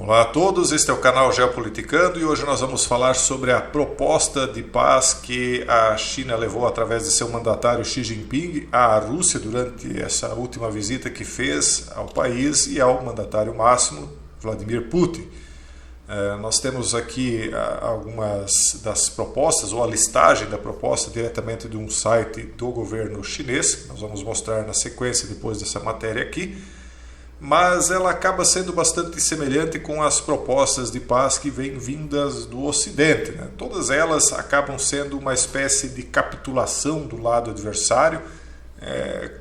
Olá a todos, este é o canal Geopoliticando e hoje nós vamos falar sobre a proposta de paz que a China levou através de seu mandatário Xi Jinping à Rússia durante essa última visita que fez ao país e ao mandatário máximo Vladimir Putin. Nós temos aqui algumas das propostas, ou a listagem da proposta diretamente de um site do governo chinês, que nós vamos mostrar na sequência depois dessa matéria aqui, mas ela acaba sendo bastante semelhante com as propostas de paz que vêm vindas do Ocidente, né? Todas elas acabam sendo uma espécie de capitulação do lado adversário,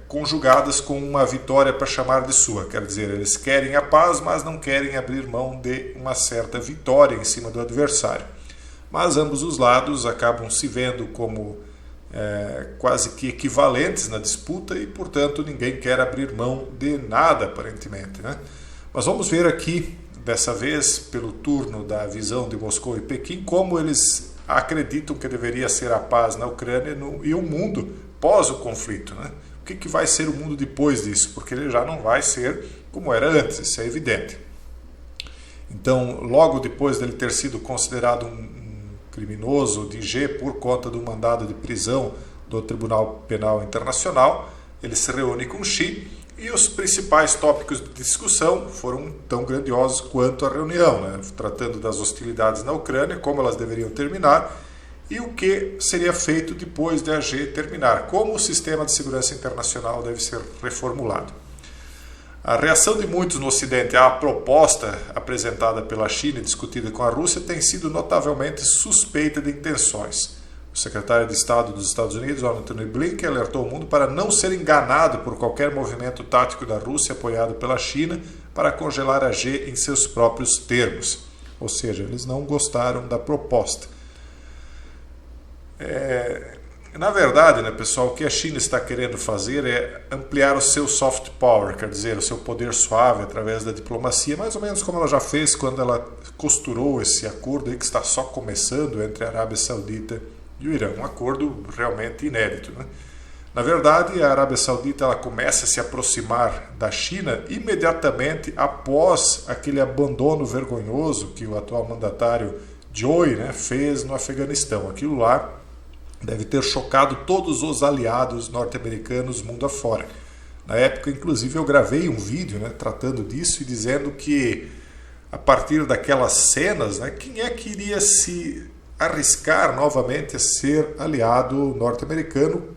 conjugadas com uma vitória para chamar de sua. Quer dizer, eles querem a paz, mas não querem abrir mão de uma certa vitória em cima do adversário. Mas ambos os lados acabam se vendo como quase que equivalentes na disputa e, portanto, ninguém quer abrir mão de nada, aparentemente, né? Mas vamos ver aqui, dessa vez, pelo turno da visão de Moscou e Pequim, como eles acreditam que deveria ser a paz na Ucrânia e o mundo pós o conflito, né? O que vai ser o mundo depois disso? Porque ele já não vai ser como era antes, isso é evidente. Então, logo depois dele ter sido considerado um criminoso de G por conta do mandado de prisão do Tribunal Penal Internacional, ele se reúne com Xi e os principais tópicos de discussão foram tão grandiosos quanto a reunião, né? Tratando das hostilidades na Ucrânia, como elas deveriam terminar e o que seria feito depois de a G terminar, como o sistema de segurança internacional deve ser reformulado. A reação de muitos no Ocidente à proposta apresentada pela China e discutida com a Rússia tem sido notavelmente suspeita de intenções. O secretário de Estado dos Estados Unidos, Antony Blinken, alertou o mundo para não ser enganado por qualquer movimento tático da Rússia apoiado pela China para congelar a G em seus próprios termos. Ou seja, eles não gostaram da proposta. Na verdade, né, pessoal, o que a China está querendo fazer é ampliar o seu soft power, quer dizer, o seu poder suave através da diplomacia, mais ou menos como ela já fez quando ela costurou esse acordo aí que está só começando entre a Arábia Saudita e o Irã, um acordo realmente inédito, né? Na verdade, a Arábia Saudita ela começa a se aproximar da China imediatamente após aquele abandono vergonhoso que o atual mandatário Choi, né, fez no Afeganistão. Aquilo lá deve ter chocado todos os aliados norte-americanos mundo afora. Na época, inclusive, eu gravei um vídeo, né, tratando disso e dizendo que, a partir daquelas cenas, né, quem é que iria se arriscar novamente a ser aliado norte-americano,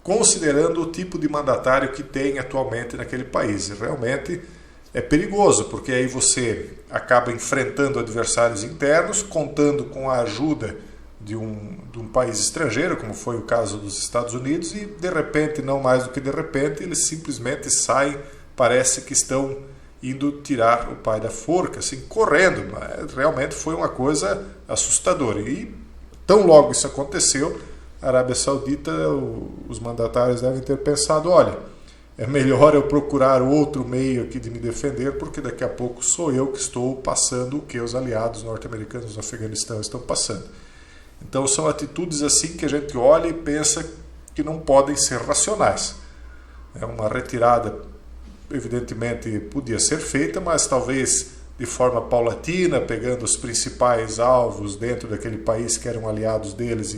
considerando o tipo de mandatário que tem atualmente naquele país. E realmente é perigoso, porque aí você acaba enfrentando adversários internos, contando com a ajuda de um país estrangeiro, como foi o caso dos Estados Unidos, e de repente, não mais do que de repente, eles simplesmente saem, parece que estão indo tirar o pai da forca, assim, correndo. Mas realmente foi uma coisa assustadora. E tão logo isso aconteceu, a Arábia Saudita, os mandatários devem ter pensado, olha, é melhor eu procurar outro meio aqui de me defender, porque daqui a pouco sou eu que estou passando o que os aliados norte-americanos no Afeganistão estão passando. Então são atitudes assim que a gente olha e pensa que não podem ser racionais. Uma retirada, evidentemente, podia ser feita, mas talvez de forma paulatina, pegando os principais alvos dentro daquele país que eram aliados deles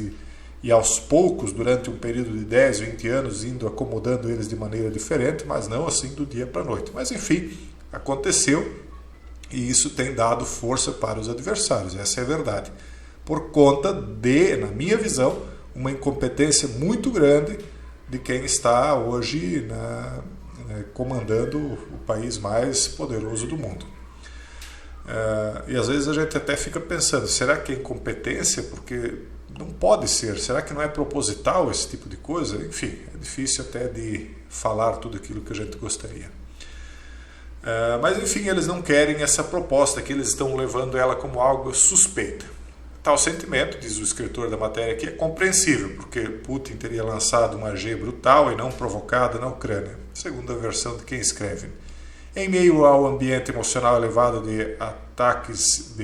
e aos poucos, durante um período de 10, 20 anos, indo acomodando eles de maneira diferente, mas não assim do dia para a noite. Mas enfim, aconteceu e isso tem dado força para os adversários, essa é a verdade. Por conta de, na minha visão, uma incompetência muito grande de quem está hoje comandando o país mais poderoso do mundo. E às vezes a gente até fica pensando, será que é incompetência? Porque não pode ser, será que não é proposital esse tipo de coisa? Enfim, é difícil até de falar tudo aquilo que a gente gostaria. Mas enfim, eles não querem essa proposta, que eles estão levando ela como algo suspeita. Tal sentimento, diz o escritor da matéria aqui, é compreensível, porque Putin teria lançado uma G brutal e não provocada na Ucrânia, segundo a versão de quem escreve. Em meio ao ambiente emocional elevado de ataques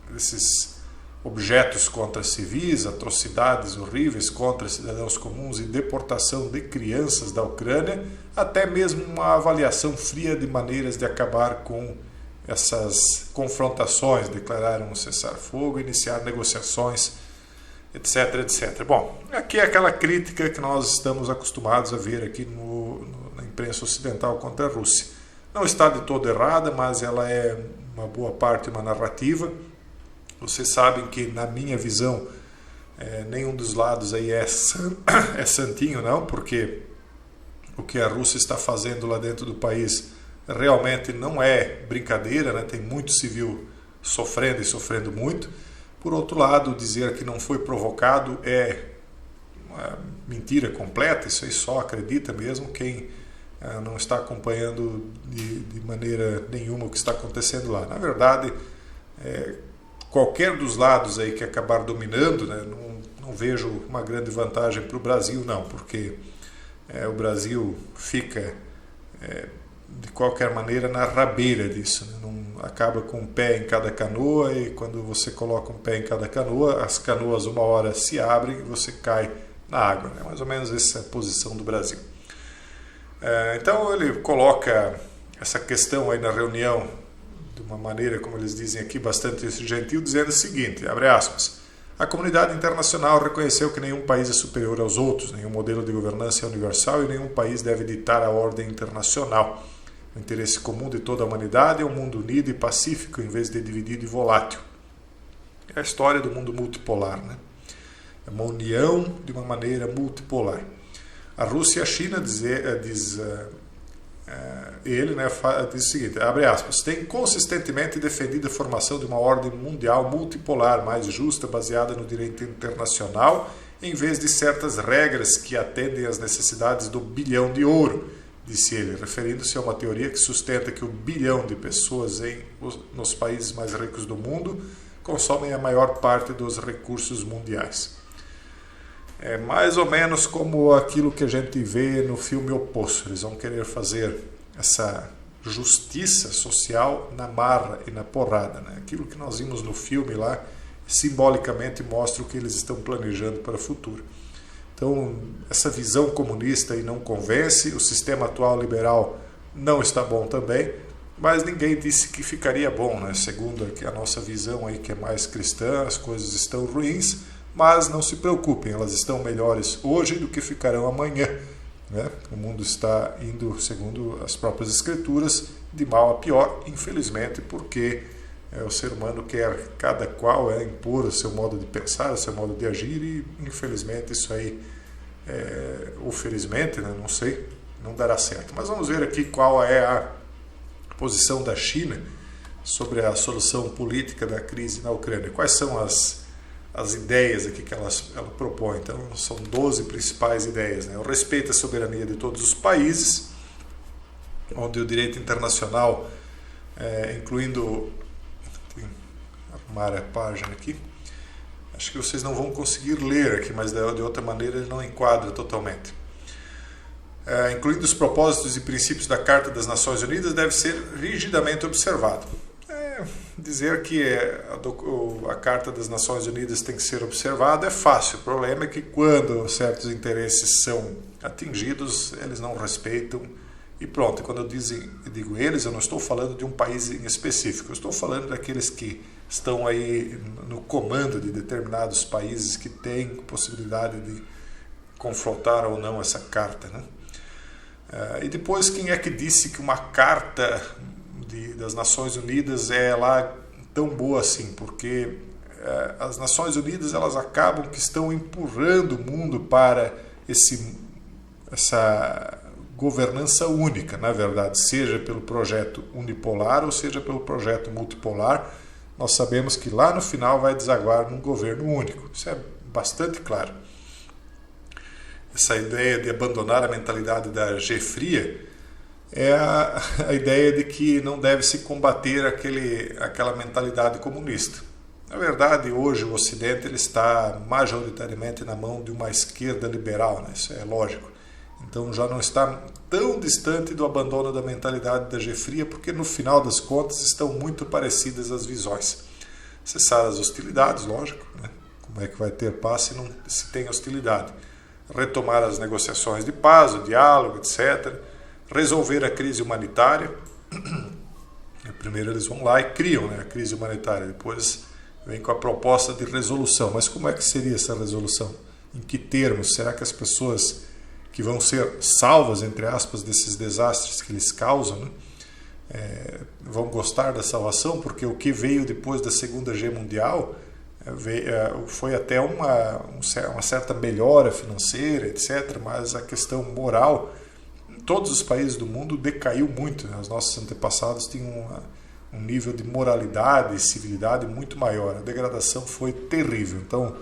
desses objetos contra civis, atrocidades horríveis contra cidadãos comuns e deportação de crianças da Ucrânia, até mesmo uma avaliação fria de maneiras de acabar com essas confrontações, declararam um cessar-fogo, iniciar negociações, etc, etc. Bom, aqui é aquela crítica que nós estamos acostumados a ver aqui na imprensa ocidental contra a Rússia. Não está de todo errada, mas ela é uma boa parte uma narrativa. Vocês sabem que, na minha visão, nenhum dos lados aí é santinho, não, porque o que a Rússia está fazendo lá dentro do país realmente não é brincadeira, né? Tem muito civil sofrendo e sofrendo muito. Por outro lado, dizer que não foi provocado é uma mentira completa, isso aí só acredita mesmo quem não está acompanhando de maneira nenhuma o que está acontecendo lá. Na verdade, qualquer dos lados aí que acabar dominando, né, não vejo uma grande vantagem para o Brasil, não, porque o Brasil fica, de qualquer maneira, na rabeira disso, né? Não acaba com um pé em cada canoa, e quando você coloca um pé em cada canoa, as canoas uma hora se abrem e você cai na água, né? Mais ou menos essa é a posição do Brasil. Então ele coloca essa questão aí na reunião de uma maneira, como eles dizem aqui, bastante gentil, dizendo o seguinte, abre aspas: a comunidade internacional reconheceu que nenhum país é superior aos outros, nenhum modelo de governança é universal e nenhum país deve ditar a ordem internacional. O interesse comum de toda a humanidade é um mundo unido e pacífico, em vez de dividido e volátil. É a história do mundo multipolar, né? É uma união de uma maneira multipolar. A Rússia e a China, diz o seguinte, abre aspas, tem consistentemente defendido a formação de uma ordem mundial multipolar mais justa, baseada no direito internacional, em vez de certas regras que atendem às necessidades do bilhão de ouro, disse ele, referindo-se a uma teoria que sustenta que o bilhão de pessoas nos países mais ricos do mundo consomem a maior parte dos recursos mundiais. É mais ou menos como aquilo que a gente vê no filme O Poço. Eles vão querer fazer essa justiça social na marra e na porrada, né? Aquilo que nós vimos no filme lá, simbolicamente mostra o que eles estão planejando para o futuro. Então, essa visão comunista aí não convence, o sistema atual liberal não está bom também, mas ninguém disse que ficaria bom, né? Segundo a nossa visão aí, que é mais cristã, as coisas estão ruins, mas não se preocupem, elas estão melhores hoje do que ficarão amanhã, né? O mundo está indo, segundo as próprias escrituras, de mal a pior, infelizmente, porque o ser humano quer cada qual impor o seu modo de pensar, o seu modo de agir, e infelizmente isso aí, ou felizmente, né, não sei, não dará certo. Mas vamos ver aqui qual é a posição da China sobre a solução política da crise na Ucrânia. Quais são as ideias aqui que ela propõe? Então, são 12 principais ideias, né? O respeito à soberania de todos os países, onde o direito internacional, incluindo... arrumar a página aqui. Acho que vocês não vão conseguir ler aqui, mas de outra maneira ele não enquadra totalmente. Incluindo os propósitos e princípios da Carta das Nações Unidas, deve ser rigidamente observado. Dizer que a Carta das Nações Unidas tem que ser observada é fácil. O problema é que quando certos interesses são atingidos, eles não respeitam. E pronto, quando eu digo eles, eu não estou falando de um país em específico, eu estou falando daqueles que estão aí no comando de determinados países que têm possibilidade de confrontar ou não essa carta, né? E depois, quem é que disse que uma carta das Nações Unidas é lá tão boa assim? Porque as Nações Unidas, elas acabam que estão empurrando o mundo para essa governança única, na verdade, seja pelo projeto unipolar ou seja pelo projeto multipolar. Nós sabemos que lá no final vai desaguar num governo único. Isso é bastante claro. Essa ideia de abandonar a mentalidade da G-fria é a ideia de que não deve se combater aquela mentalidade comunista. Na verdade, hoje o Ocidente ele está majoritariamente na mão de uma esquerda liberal, né? Isso é lógico. Então já não está tão distante do abandono da mentalidade da G-fria, porque no final das contas estão muito parecidas as visões. Cessar as hostilidades, lógico, né? Como é que vai ter paz se não se tem hostilidade? Retomar as negociações de paz, o diálogo, etc. Resolver a crise humanitária. Primeiro eles vão lá e criam, né, a crise humanitária, depois vem com a proposta de resolução. Mas como é que seria essa resolução? Em que termos? Será que as pessoas que vão ser salvas, entre aspas, desses desastres que eles causam, né, vão gostar da salvação? Porque o que veio depois da Segunda Guerra Mundial foi até uma certa melhora financeira, etc., mas a questão moral em todos os países do mundo decaiu muito, né? Os nossos antepassados tinham um nível de moralidade e civilidade muito maior. A degradação foi terrível. Então,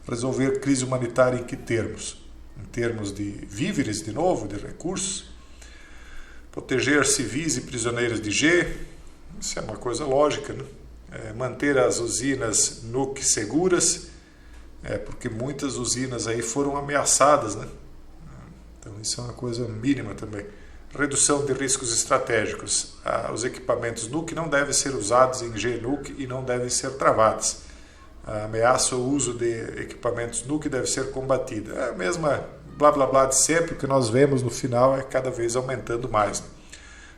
resolver crise humanitária em que termos? Em termos de víveres, de novo, de recursos? Proteger civis e prisioneiros de G, isso é uma coisa lógica, né? Manter as usinas nucleares seguras, porque muitas usinas aí foram ameaçadas, né? Então isso é uma coisa mínima também. Redução de riscos estratégicos. Os equipamentos nucleares não devem ser usados em GNUC e não devem ser travados. A ameaça ao uso de equipamentos nucleares deve ser combatida. É a mesma blá blá blá de sempre, o que nós vemos no final é cada vez aumentando mais.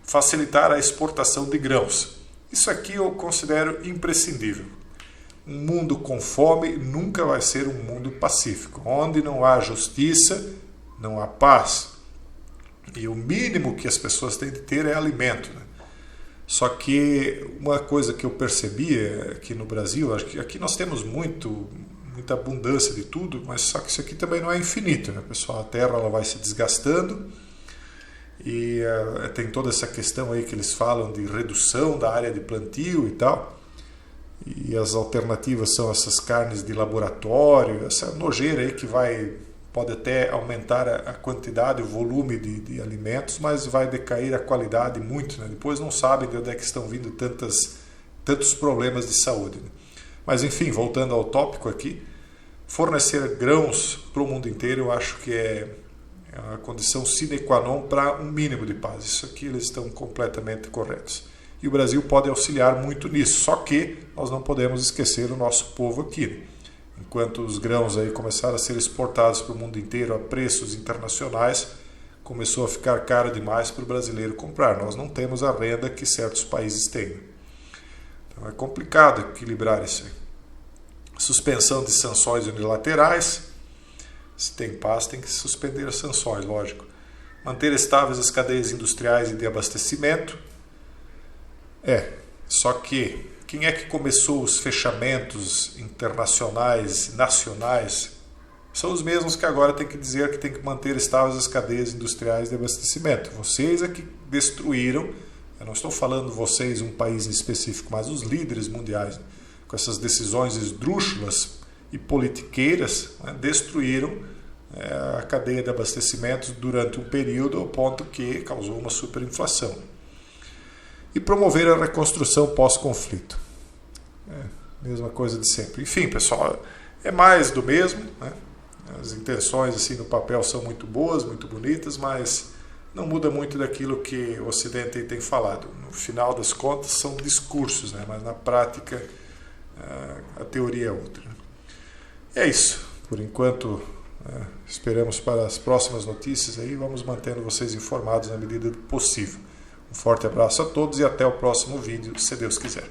Facilitar a exportação de grãos. Isso aqui eu considero imprescindível. Um mundo com fome nunca vai ser um mundo pacífico. Onde não há justiça, não há paz. E o mínimo que as pessoas têm de ter é alimento, né? Só que uma coisa que eu percebi aqui no Brasil, acho que aqui nós temos muita abundância de tudo, mas só que isso aqui também não é infinito, né, pessoal? A terra ela vai se desgastando e tem toda essa questão aí que eles falam de redução da área de plantio e tal. E as alternativas são essas carnes de laboratório, essa nojeira aí que pode até aumentar a quantidade, o volume de alimentos, mas vai decair a qualidade muito, né? Depois não sabem de onde é que estão vindo tantos problemas de saúde, né? Mas enfim, voltando ao tópico aqui, fornecer grãos para o mundo inteiro eu acho que é a condição sine qua non para um mínimo de paz. Isso aqui eles estão completamente corretos. E o Brasil pode auxiliar muito nisso, só que nós não podemos esquecer o nosso povo aqui. Enquanto os grãos aí começaram a ser exportados para o mundo inteiro a preços internacionais, começou a ficar caro demais para o brasileiro comprar. Nós não temos a renda que certos países têm. Então é complicado equilibrar isso aí. Suspensão de sanções unilaterais. Se tem paz, tem que suspender as sanções, lógico. Manter estáveis as cadeias industriais e de abastecimento. Só que quem é que começou os fechamentos internacionais, nacionais? São os mesmos que agora tem que dizer que tem que manter estáveis as cadeias industriais de abastecimento. Vocês é que destruíram, eu não estou falando vocês, um país em específico, mas os líderes mundiais, né, com essas decisões esdrúxulas e politiqueiras, né, destruíram a cadeia de abastecimento durante um período ao ponto que causou uma superinflação. E promover a reconstrução pós-conflito. Mesma coisa de sempre. Enfim, pessoal, é mais do mesmo, né? As intenções assim, no papel são muito boas, muito bonitas, mas não muda muito daquilo que o Ocidente tem falado. No final das contas, são discursos, né? Mas na prática, a teoria é outra. É isso. Por enquanto, esperamos para as próximas notícias aí. Vamos mantendo vocês informados na medida do possível. Um forte abraço a todos e até o próximo vídeo, se Deus quiser.